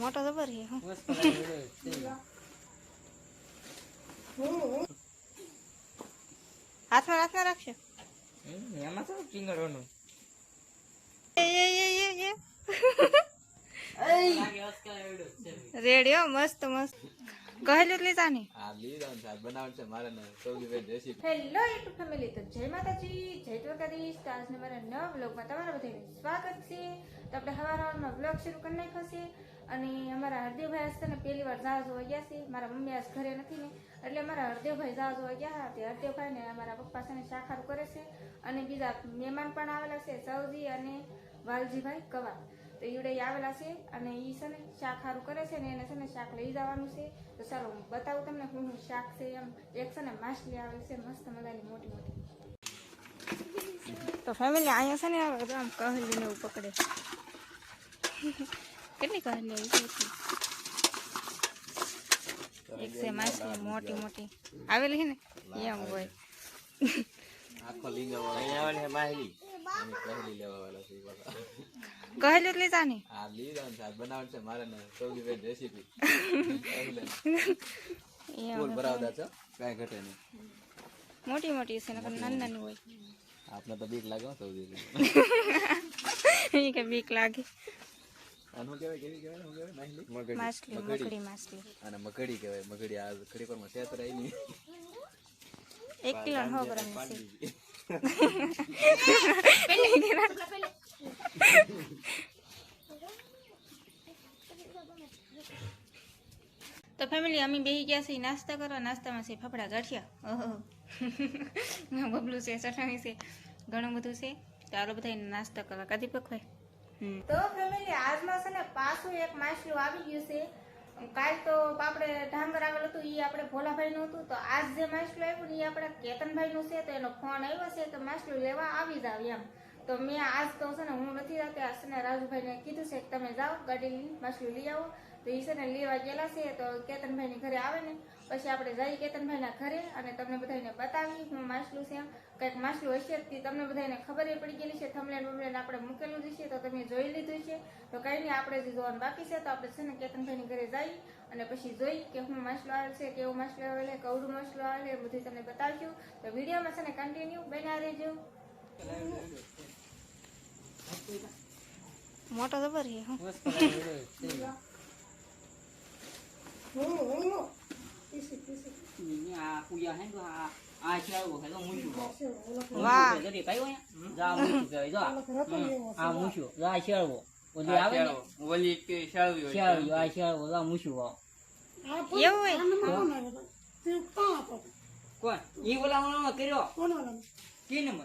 મોટો જબર છે હું હાથમાં રાખશો એમાં તો ટીંગળવાનું રેડિયો મસ્ત મસ્ત કહેલું લીધા ને હેલો યુટ્યુબ ફેમિલી, તો જય માતાજી, જય દ્વારકાધીશ. તો આજના મારા નવા વ્લોગમાં તમારા બધાનું સ્વાગત છે. તો આપણે સવારમાં વ્લોગ શરૂ કરી નાખ્યો છે અને અમારા હરદેવભાઈ આજ ને પહેલી વાર જહાજ હોવા ગયા છે. મારા મમ્મી આજ ઘરે નથી ને એટલે મારા હરદેવભાઈ જહાજ હોવા ગયા હતા. હરદેવભાઈ ને અમારા પપ્પા છે ને શાખારું કરે છે અને બીજા મહેમાન પણ આવેલા છે, સૌજી અને વાલજીભાઈ કવા. તો ઈવડે આવેલા છે અને ઈ છે ને શાક હારું કરે છે ને એને છે ને શાક લઈ જવાનું છે. તો ચાલો હું બતાવું તમને હું શાક છે. એમ એક છે ને માછલી આવેલી છે મસ્ત મજાની મોટી મોટી. તો ફેમિલી અહીંયા છે ને આમ કહલી ને એવું પકડે. કેટલી કહલી આવી છે? એક છે માછલી મોટી મોટી આવેલી છે ને એમ હોય. આખો લીંગા વાળા માહલી પહેલી લેવા વાળા છે કહેલું જ લીધા ને આ લીધા છે બનાવવાનું છે મારે ને સૌથી બેસ્ટ રેસીપી ફૂલ ભરાવતા છો કાઈ ઘટે નહીં. મોટી મોટી છે ને નાની નાની હોય. આપને તો બીક લાગે સૌથી એ કે બીક લાગે. આનું કેવાય કેવી કહેવાય હું કહેવાય માછલી માછલી મકડી માછલી અને મકડી કહેવાય. મકડી આ ઘડી પર માં સેતર આવી ની 1 કિલો 100 ગ્રામ છે. તો ફેમિલી અમે બેસી ગયા છીએ નાસ્તા કરવા. નાસ્તામાં છે ફફડા ગાંઠિયા. ઓહો બબલું છે, ચટણી છે, ઘણું બધું છે. ચાલો બધા નાસ્તા કરવા કાધી પકવાય. તો ફેમિલી આજમાં છે ને પાછું એક માછલું આવી ગયું છે. કાલ તો આપણે ઢાંગર આવેલું હતું, એ આપણે ભોલાભાઈનું હતું. તો આજ જે માછલું આવ્યું ને એ આપણા કેતનભાઈનું છે. તો એનો ફોન આવ્યો છે તો માછલું લેવા આવી જાવ એમ. તો મેં આજ તો છે ને હું નથી જતી, આજ છે ને રાજુભાઈને કીધું છે કે તમે જાઓ ગાડી લઈને માછલું લઈ આવો. તો એ છે ને લેવા ગયેલા છે. તો કેતનભાઈની ઘરે આવે ને પછી આપણે જઈએ કેતનભાઈના ઘરે અને તમને બધાને બતાવી હું માછલું છે. કંઈક માછલું હશે તે તમને બધાને ખબર પડી ગયેલી છે. થમલેન બમલેન આપણે મૂકેલું જ છે તો તમે જોઈ લીધું છે. તો કંઈ નહીં, આપણે જે જોવાનું બાકી છે. તો આપણે છે ને કેતનભાઈની ઘરે જઈ અને પછી જોઈ કે હું માછલું આવે છે, કેવો માછલું આવે છે, કવડું માછલું આવે છે, બધું તમને બતાવશું. તો વિડીયોમાં છે ને કન્ટિન્યુ બન્યા રહેજો. મોટો જબર છે હું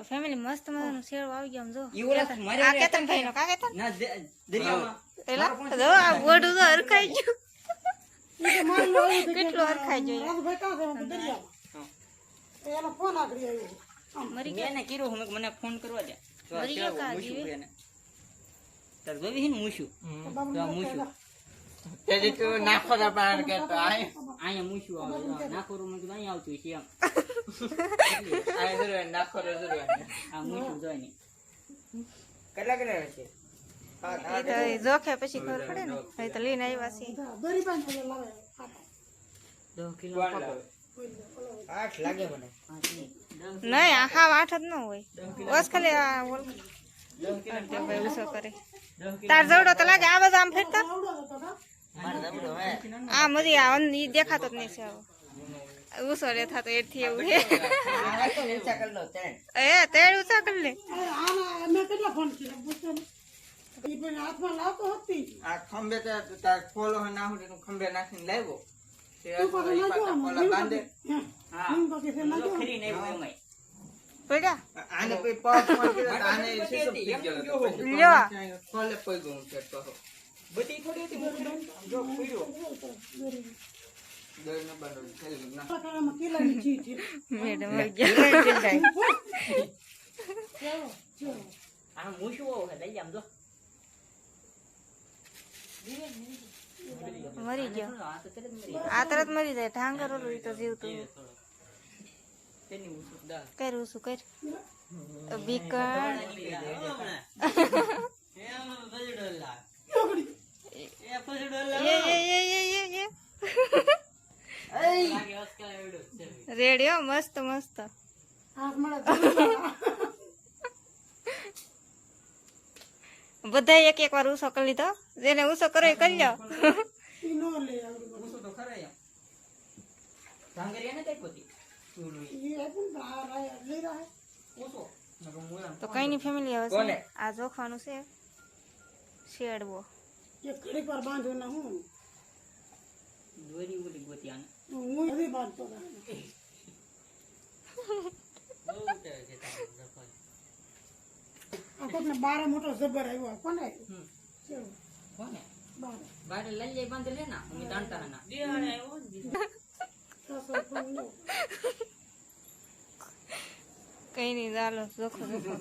ફેમિલી મસ્ત મજાનું શેરવું આવી ગયું. જો આ કેતનભાઈ નો કાકા ના દરિયામાં જો આ બોડું તો હરખાઈ ગયું. કેટલો હરખાઈ ગયો. એનો ફોન આગળ આવ્યો મરી ગયા ને કીરો હું મને ફોન કરવા દે. મરી ગયો કા જીવે તાર જોવી હે મૂછું તો મૂછું તે તો નાખો દા પાર કે તો આયા મૂછું આવે નાખો રૂમ તો અહીં આવતું છે એમ. આ જરૂર નાખો જરૂર આ મૂછું જોઈ ને કેટલા કેટલા છે. એ તો જોખે પછી ખબર પડે ને. હવે તો લઈને આવ્યા છે દોરી બાંધ લાવે 10 કિલો 8 લાગે મને. નહીં આખા 8 જ ન હોય બસ ખાલી આ ઓલ 10 કિલો ભાઈ ઉસો કરે. તાર જવડો તો લાગે આ બધા આમ ફેરતા આ મરી આ ઈ દેખાતો જ નહીં છે. ઉસો લે થાતો એથી એવું છે. એ તેડ ઊંચા કરી લે. મેં કેટલા ફોન કર્યા પૂછો ને. ઈ પણ હાથમાં લાવતો હતી. આ ખંભે તે ખોલો ના હું ખંભે નાખીને લાવ્યો. તે ખોલા બાંધે. હા હું બાકી ફેર ના ખરી નહીં એમાં. પડ્યા આને કોઈ પાપ માં કે આને શીશો પી ગયો. લ્યો ખોલે પઈ ગયું કે તો બધી થોડી હતી જો પીરો દોર ન બંધો ખેલ ના કાકામાં કેલાની ચીજ મેડમ આવી ગયા. આ મૂછું હે લઈ આમ જો મરી ગયો. આ તરત મરી જાય. ઢાંગર ઓલું તો જીવતું કર્યું શું કર બીકણ રેડી હો, મસ્ત મસ્ત. બધા એક એક વાર ઉસો કરી લીધો, જેને ઉસો કરો એ કરી લો. તો કઈ ની ફેમિલી હવે છે ને, આ જોખવાનું છે શેડવો. બાર મોટો જબર આવ્યો કોને બારે લઈ જાય બાંધ લે ના અમે તાણતા ના કઈ નઈ, ચાલો જોખો જોખો.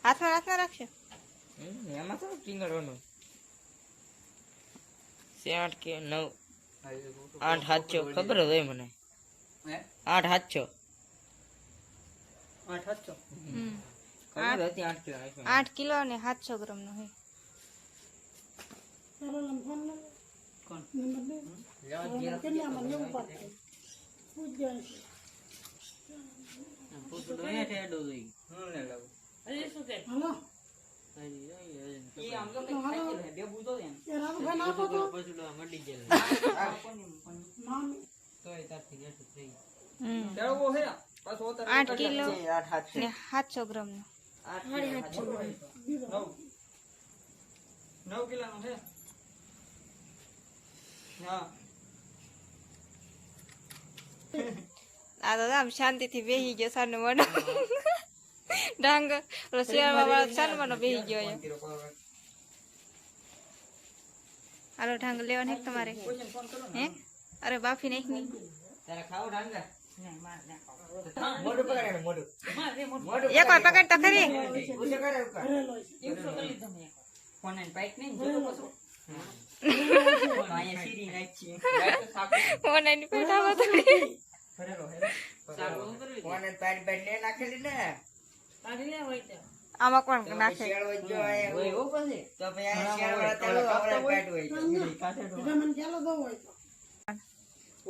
હાથમાં રાખશો. એમાં તો ટીંગળવાનું 8 કે 9 8 7 ખબર જ હોય મને 8 7 ખબર હતી 8 કે 8 કિલો અને 700 ગ્રામ નો હોય. કોણ પૂછું તો એ ઠેડો જોઈ હું ને લાવ અરે શું કે ઈ આમ તો કઈ ખાઈ લે બે બૂતો એમ પછુડો મડી ગયેલો તોય તારથી જેટલું થઈ કેવો હે પાછો 8 કિલો ને 700 ગ્રામ નો. 9 કિલોનો છે હા આ તો આમ શાંતિથી બેસી ગયો સાનો મોનો ડાંગ રસિયાળવા વાળો સાનો મોનો બેસી ગયો અહીંયા. હાલો ઢાંગ લેવા ને તમારે હે? અરે બાફી નાખ ની. તારે ખાવ ડાંગા મોઢું પકડ મોઢું એક વાર પકડ તો ખરી. ઉસે કરે ઉપર ફોન એન્ડ પાઇક નહીં જોતો પાછો આયા સીરી નાખી ઓનલાઈન પેટાવા તો ફરેલો હે સારું કરી ફોન એન્ડ પાઇક લે નાખેલી ને કાઢી લે હોય તો આમાં કોણ નાખે? શેળ હોય જો આયા હોય ઓ પછી તો પછી આ શેળ વાળા તેલો આપણે પાઇક હોય કાઠે મને ચાલો દો હોય તો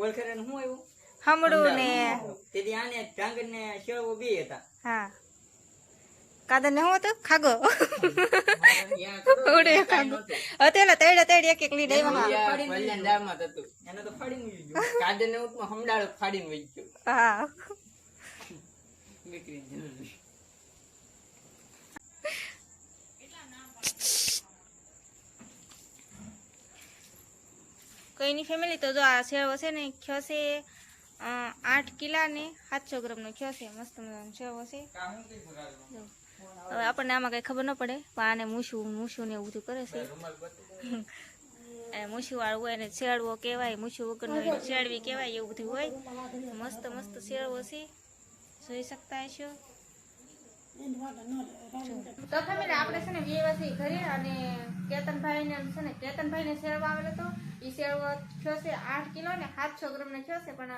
ઓલ કરે ને હું આવ્યું હમડું ને તેથી આને ઢાંગર ને શેળવો બે હતા હા કાદર ને હું હતું ખાગો યા ઉડે ખાગો હતેલા તેડ એક એક લીડ આવ્યા. કલ્યાણ દાળમાં હતું એને તો ફાડીને વહી ગયું કાદર ને ઉતમાં હમડાળો ફાડીને વહી ગયો હા નીકળી ગયો કઈ ની ફેમિલી તો જો આ શેરવો છે ને ખ્યો છે 8 કિલા ને 700 ગ્રામ નો ખ્યો છે. મસ્ત મજાનો શેરવો છે. જો. હવે આપણને આમાં કઈ ખબર ન પડે પણ આને મૂછું ને એવું બધું કરે છે. મૂછું વાળું હોય ને શેરવો કહેવાય, મૂછું વગરનો શેરવી કહેવાય, એવું બધું હોય. મસ્ત મસ્ત શેરવો છે, જોઈ શકતા હશો. તો ફેમિલી આપણે છે ને વ્યવસાય ઘરે અને કેતનભાઈને છે ને કેતનભાઈને શેરવો આવેલો હતો. એ શેરવો થયો છે 8 કિલો ને 700 ગ્રામ નો થયો છે, પણ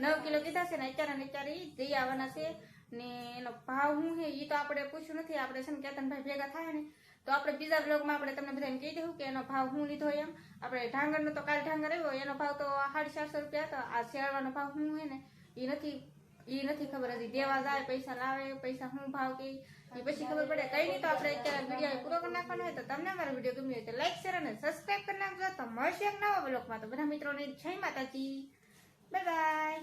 9 કિલો કીધા છે ને અત્યારે ઈ જઈ આવવાના છે. ને એનો ભાવ શું છે એ તો આપણે પૂછ્યું નથી. આપણે છે ને કેતનભાઈ ભેગા થાય ને તો આપણે બીજા બ્લોગમાં આપણે તમને બધાને કહી દઉં કે એનો ભાવ શું લીધો એમ. આપણે ઢાંગરનો તો કાલ ઢાંગર આવ્યો એનો ભાવ તો 450 રૂપિયા હતો. આ શેરવાનો ભાવ શું છે ને એ નથી ખબર. હજી દેવા જાય પૈસા લાવે પૈસા શું ભાવ કે એ પછી ખબર પડે. કઈ નહીં તો આપણે અત્યારે વિડીયો પૂરો કરી નાખવાનો હોય તો તમને અમારો વિડીયો ગમ્યો હોય તો લાઈક શેર અને સબસ્ક્રાઈબ કરી નાખજો. તો મળશે એક નવા બ્લોગમાં. તો બધા મિત્રોને જય માતાજી, બાય બાય.